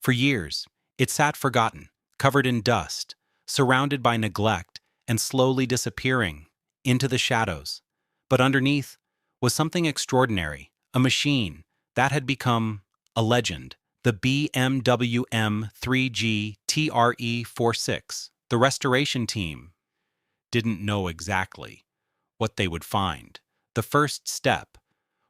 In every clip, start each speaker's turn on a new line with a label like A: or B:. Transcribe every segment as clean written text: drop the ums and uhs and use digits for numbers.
A: For years, it sat forgotten, covered in dust, surrounded by neglect, and slowly disappearing into the shadows. But underneath was something extraordinary, a machine that had become a legend, the BMW M3 GTR E46. The restoration team didn't know exactly what they would find. The first step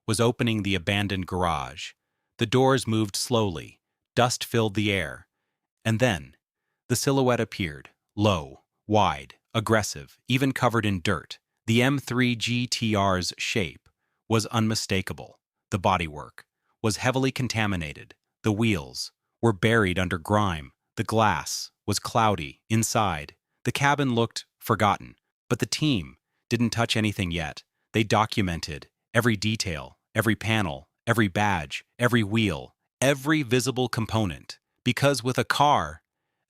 A: was opening the abandoned garage. The doors moved slowly, dust filled the air, and then the silhouette appeared, low, wide, aggressive, even covered in dirt. The M3 GTR's shape was unmistakable. The bodywork was heavily contaminated. The wheels were buried under grime. The glass was cloudy inside. The cabin looked forgotten, but the team didn't touch anything yet. They documented every detail, every panel, every badge, every wheel, every visible component. Because with a car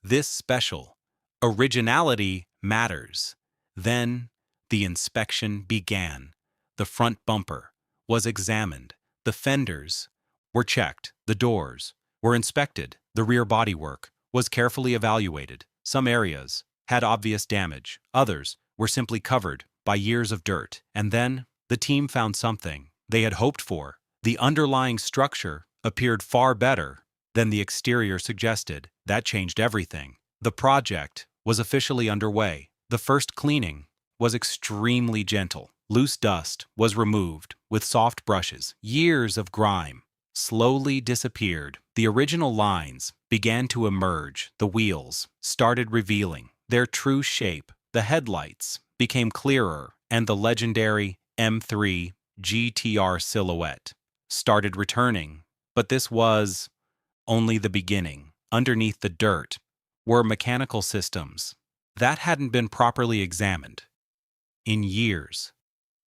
A: this special, originality matters. Then the inspection began. The front bumper was examined. The fenders were checked. The doors were inspected. The rear bodywork was carefully evaluated. Some areas had obvious damage. Others were simply covered by years of dirt. And then the team found something they had hoped for. The underlying structure appeared far better than the exterior suggested. That changed everything. The project was officially underway. The first cleaning was extremely gentle. Loose dust was removed with soft brushes. Years of grime slowly disappeared. The original lines began to emerge. The wheels started revealing their true shape. The headlights became clearer, and the legendary M3 GTR silhouette started returning. But this was only the beginning. Underneath the dirt were mechanical systems that hadn't been properly examined in years.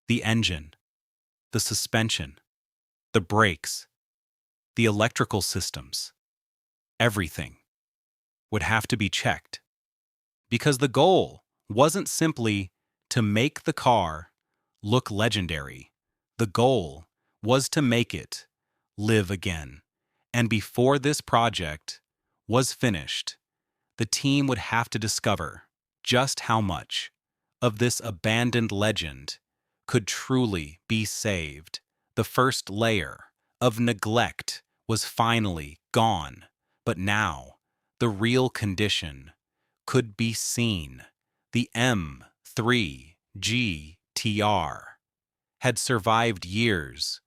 A: The engine, the suspension, the brakes, the electrical systems, everything would have to be checked. Because the goal wasn't simply to make the car look legendary. The goal was to make it live again. And before this project was finished, the team would have to discover just how much of this abandoned legend could truly be saved. The first layer of neglect was finally gone, but now the real condition could be seen. The M3 GTR had survived years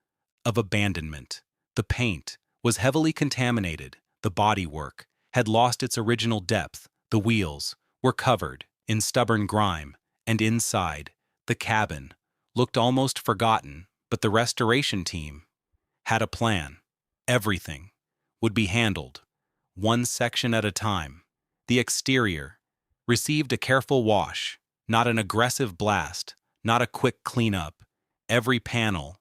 A: of abandonment. The paint was heavily contaminated. The bodywork had lost its original depth. The wheels were covered in stubborn grime, and inside, the cabin looked almost forgotten. But the restoration team had a plan. Everything would be handled one section at a time. The exterior received a careful wash, not an aggressive blast, not a quick cleanup. Every panel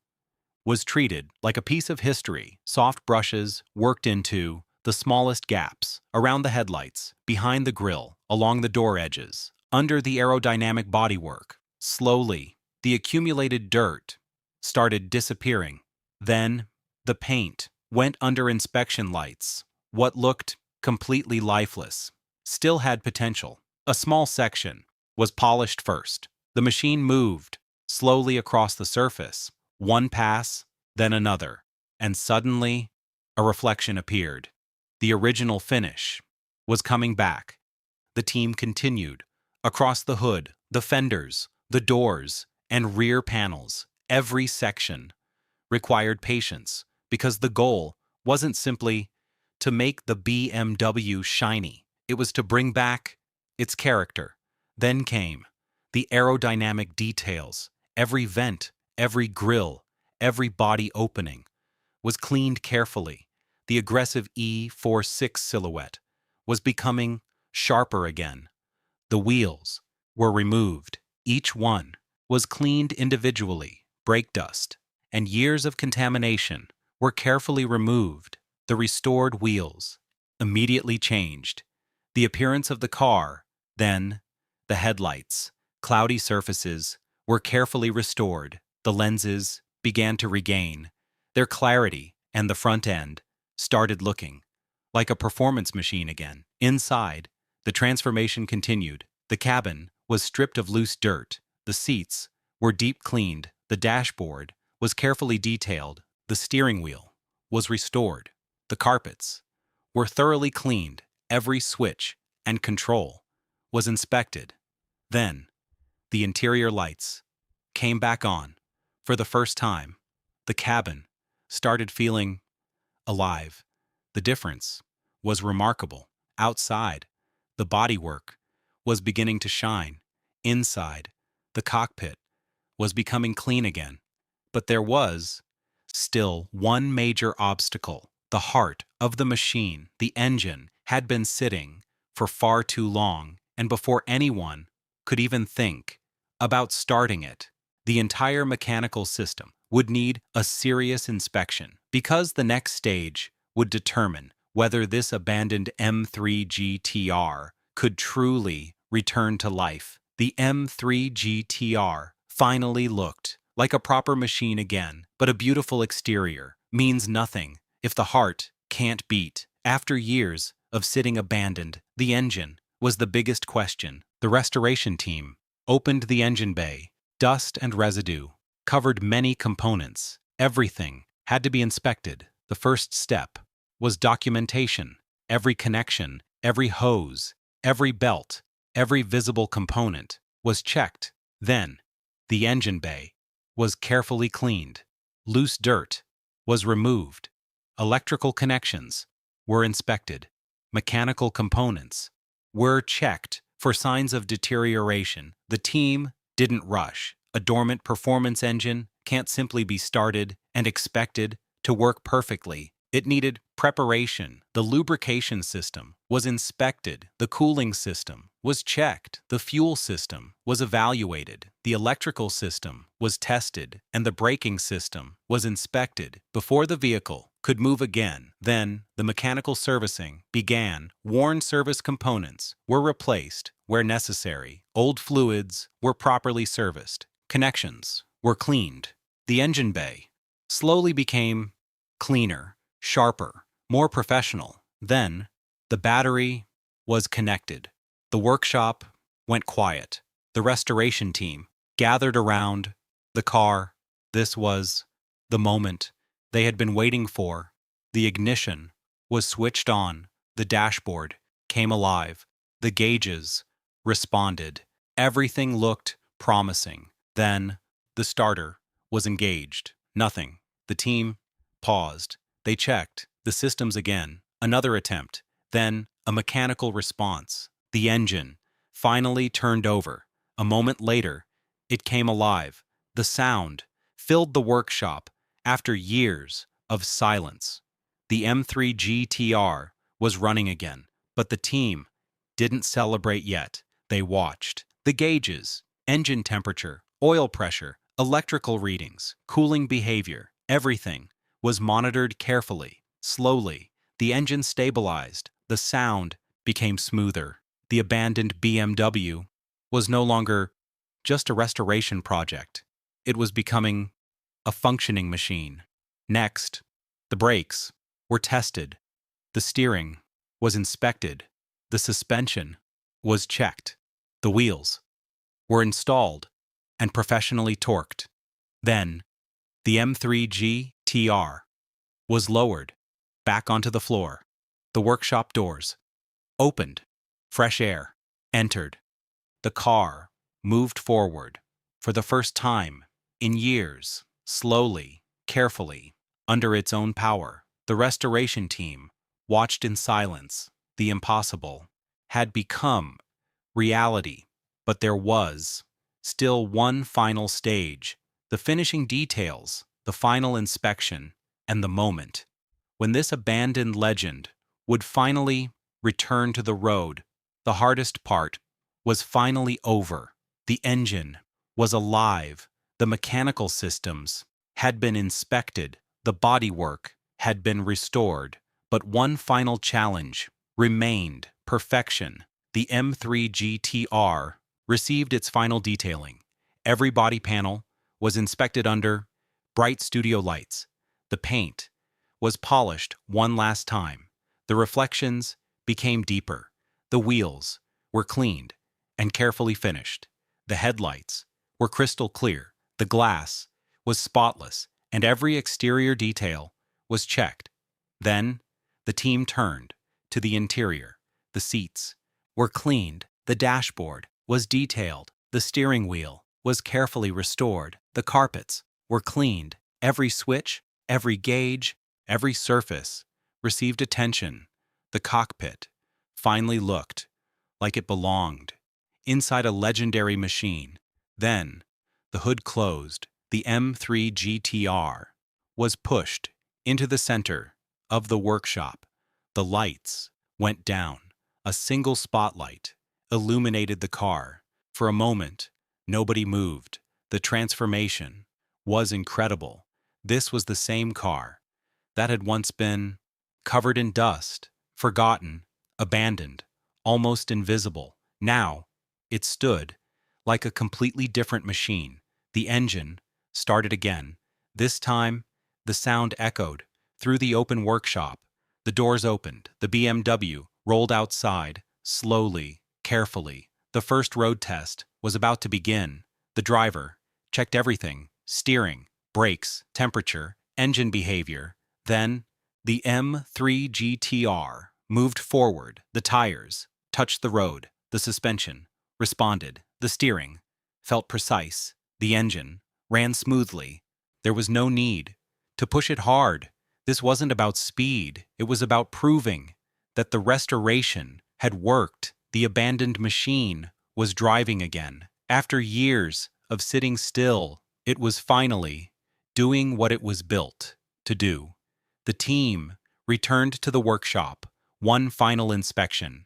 A: was treated like a piece of history. Soft brushes worked into the smallest gaps, around the headlights, behind the grille, along the door edges, under the aerodynamic bodywork. Slowly, the accumulated dirt started disappearing. Then, the paint went under inspection lights. What looked completely lifeless still had potential. A small section was polished first. The machine moved slowly across the surface, one pass, then another, and suddenly a reflection appeared. The original finish was coming back. The team continued across the hood, the fenders, the doors, and rear panels. Every section required patience, because the goal wasn't simply to make the BMW shiny. It was to bring back its character. Then came the aerodynamic details. Every vent, every grille, every body opening was cleaned carefully. The aggressive E46 silhouette was becoming sharper again. The wheels were removed. Each one was cleaned individually. Brake dust and years of contamination were carefully removed. The restored wheels immediately changed the appearance of the car. Then, the headlights, cloudy surfaces, were carefully restored. The lenses began to regain their clarity, and the front end started looking like a performance machine again. Inside, the transformation continued. The cabin was stripped of loose dirt. The seats were deep cleaned. The dashboard was carefully detailed. The steering wheel was restored. The carpets were thoroughly cleaned. Every switch and control was inspected. Then, the interior lights came back on. For the first time, the cabin started feeling alive. The difference was remarkable. Outside, the bodywork was beginning to shine. Inside, the cockpit was becoming clean again. But there was still one major obstacle. The heart of the machine, the engine, had been sitting for far too long, and before anyone could even think about starting it, the entire mechanical system would need a serious inspection, because the next stage would determine whether this abandoned M3 GTR could truly return to life. The M3 GTR finally looked like a proper machine again, but a beautiful exterior means nothing if the heart can't beat. After years of sitting abandoned, the engine was the biggest question. The restoration team opened the engine bay. Dust and residue covered many components. Everything had to be inspected. The first step was documentation. Every connection, every hose, every belt, every visible component was checked. Then, the engine bay was carefully cleaned. Loose dirt was removed. Electrical connections were inspected. Mechanical components were checked for signs of deterioration. The team didn't rush. A dormant performance engine can't simply be started and expected to work perfectly. It needed preparation. The lubrication system was inspected. The cooling system was checked. The fuel system was evaluated. The electrical system was tested, and the braking system was inspected before the vehicle could move again. Then, the mechanical servicing began. Worn service components were replaced where necessary. Old fluids were properly serviced. Connections were cleaned. The engine bay slowly became cleaner, sharper, more professional. Then, the battery was connected. The workshop went quiet. The restoration team gathered around the car. This was the moment they had been waiting for. The ignition was switched on. The dashboard came alive. The gauges responded. Everything looked promising. Then, the starter was engaged. Nothing. The team paused. They checked the systems again. Another attempt. Then, a mechanical response. The engine finally turned over. A moment later, it came alive. The sound filled the workshop after years of silence. The M3 GTR was running again, but the team didn't celebrate yet. They watched. The gauges, engine temperature, oil pressure, electrical readings, cooling behavior, everything was monitored carefully. Slowly, the engine stabilized. The sound became smoother. The abandoned BMW was no longer just a restoration project. It was becoming a functioning machine. Next, the brakes were tested. The steering was inspected. The suspension was checked. The wheels were installed and professionally torqued. Then, the M3 GTR was lowered back onto the floor. The workshop doors opened. Fresh air entered. The car moved forward for the first time in years, slowly, carefully, under its own power. The restoration team watched in silence. The impossible had become reality, but there was still one final stage: the finishing details, the final inspection, and the moment when this abandoned legend would finally return to the road. The hardest part was finally over. The engine was alive. The mechanical systems had been inspected. The bodywork had been restored. But one final challenge remained: perfection. The M3 GTR received its final detailing. Every body panel was inspected under bright studio lights. The paint was polished one last time. The reflections became deeper. The wheels were cleaned and carefully finished. The headlights were crystal clear. The glass was spotless, and every exterior detail was checked. Then, the team turned to the interior. The seats were cleaned. The dashboard was detailed. The steering wheel was carefully restored. The carpets were cleaned. Every switch, every gauge, every surface received attention. The cockpit finally looked like it belonged inside a legendary machine. Then, the hood closed. The M3 GTR was pushed into the center of the workshop. The lights went down. A single spotlight illuminated the car. For a moment, nobody moved. The transformation was incredible. This was the same car that had once been covered in dust, forgotten, abandoned, almost invisible. Now, it stood like a completely different machine. The engine started again. This time, the sound echoed through the open workshop. The doors opened. The BMW rolled outside, slowly, carefully. The first road test was about to begin. The driver checked everything: steering, brakes, temperature, engine behavior. Then, the M3 GTR moved forward. The tires touched the road. The suspension responded. The steering felt precise. The engine ran smoothly. There was no need to push it hard. This wasn't about speed. It was about proving that the restoration had worked. The abandoned machine was driving again. After years of sitting still, it was finally doing what it was built to do. The team returned to the workshop. One final inspection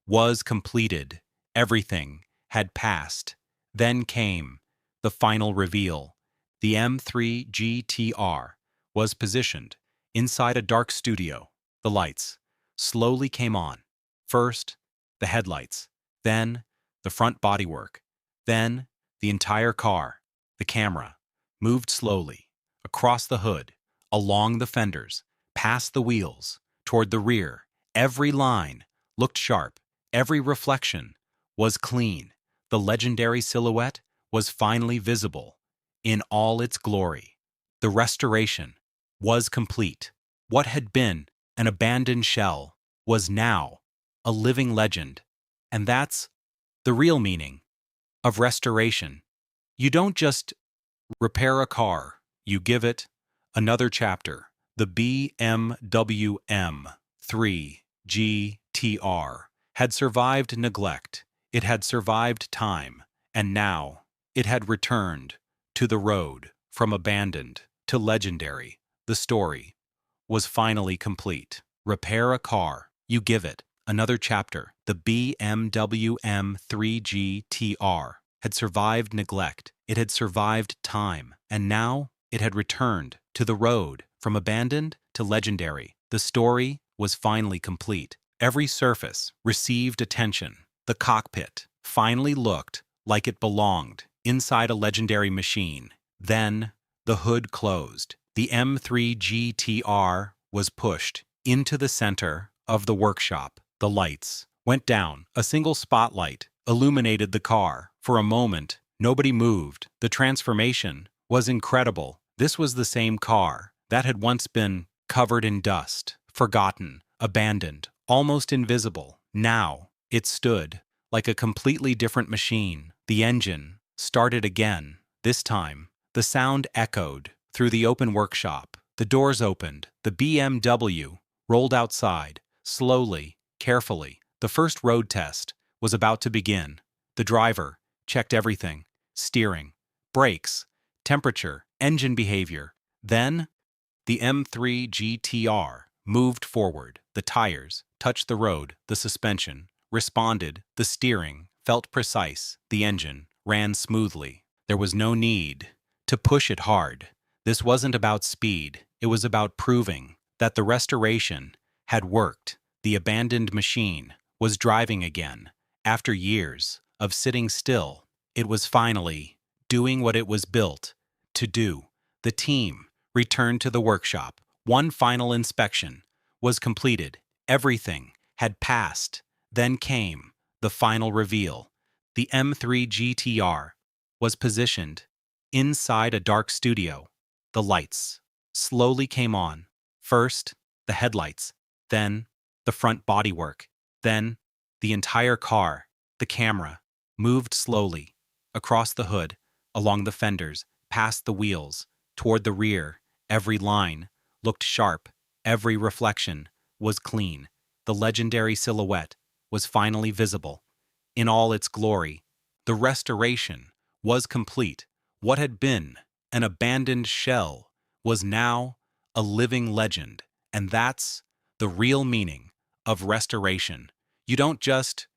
A: was completed. Everything had passed. Then came the final reveal. The M3 GTR was positioned inside a dark studio. The lights slowly came on. First, the headlights, then the front bodywork, then the entire car. The camera moved slowly across the hood, along the fenders, past the wheels, toward the rear. Every line looked sharp. Every reflection was clean. The legendary silhouette was finally visible in all its glory. The restoration was complete. What had been an abandoned shell was now a living legend. And that's the real meaning of restoration. You don't just repair a car, you give it another chapter. The BMW M3 GTR had survived neglect. It had survived time. And now it had returned to the road. From abandoned to legendary, the story was finally complete. Repair a car, you give it another chapter. The BMW M3 GTR had survived neglect. It had survived time. And now it had returned to the road. From abandoned to legendary, the story was finally complete. Every surface received attention. The cockpit finally looked like it belonged inside a legendary machine. Then, the hood closed. The M3 GTR was pushed into the center of the workshop. The lights went down. A single spotlight illuminated the car. For a moment, nobody moved. The transformation was incredible. This was the same car that had once been covered in dust, forgotten, abandoned, almost invisible. Now, it stood like a completely different machine. The engine started again. This time, the sound echoed through the open workshop. The doors opened. The BMW rolled outside, slowly, carefully. The first road test was about to begin. The driver checked everything: steering, brakes, temperature, engine behavior. Then, the M3 GTR moved forward. The tires touched the road. The suspension responded. The steering felt precise. The engine ran smoothly. There was no need to push it hard. This wasn't about speed. It was about proving that the restoration had worked. The abandoned machine was driving again. After years of sitting still, it was finally doing what it was built to do. The team returned to the workshop. One final inspection was completed. Everything had passed. Then came the final reveal. The M3 GTR was positioned inside a dark studio. The lights slowly came on. First, the headlights, then the front bodywork, then the entire car. The camera moved slowly across the hood, along the fenders, past the wheels, toward the rear. Every line looked sharp, every reflection was clean. The legendary silhouette was finally visible in all its glory. The restoration was complete. What had been an abandoned shell was now a living legend, and that's the real meaning of restoration. You don't just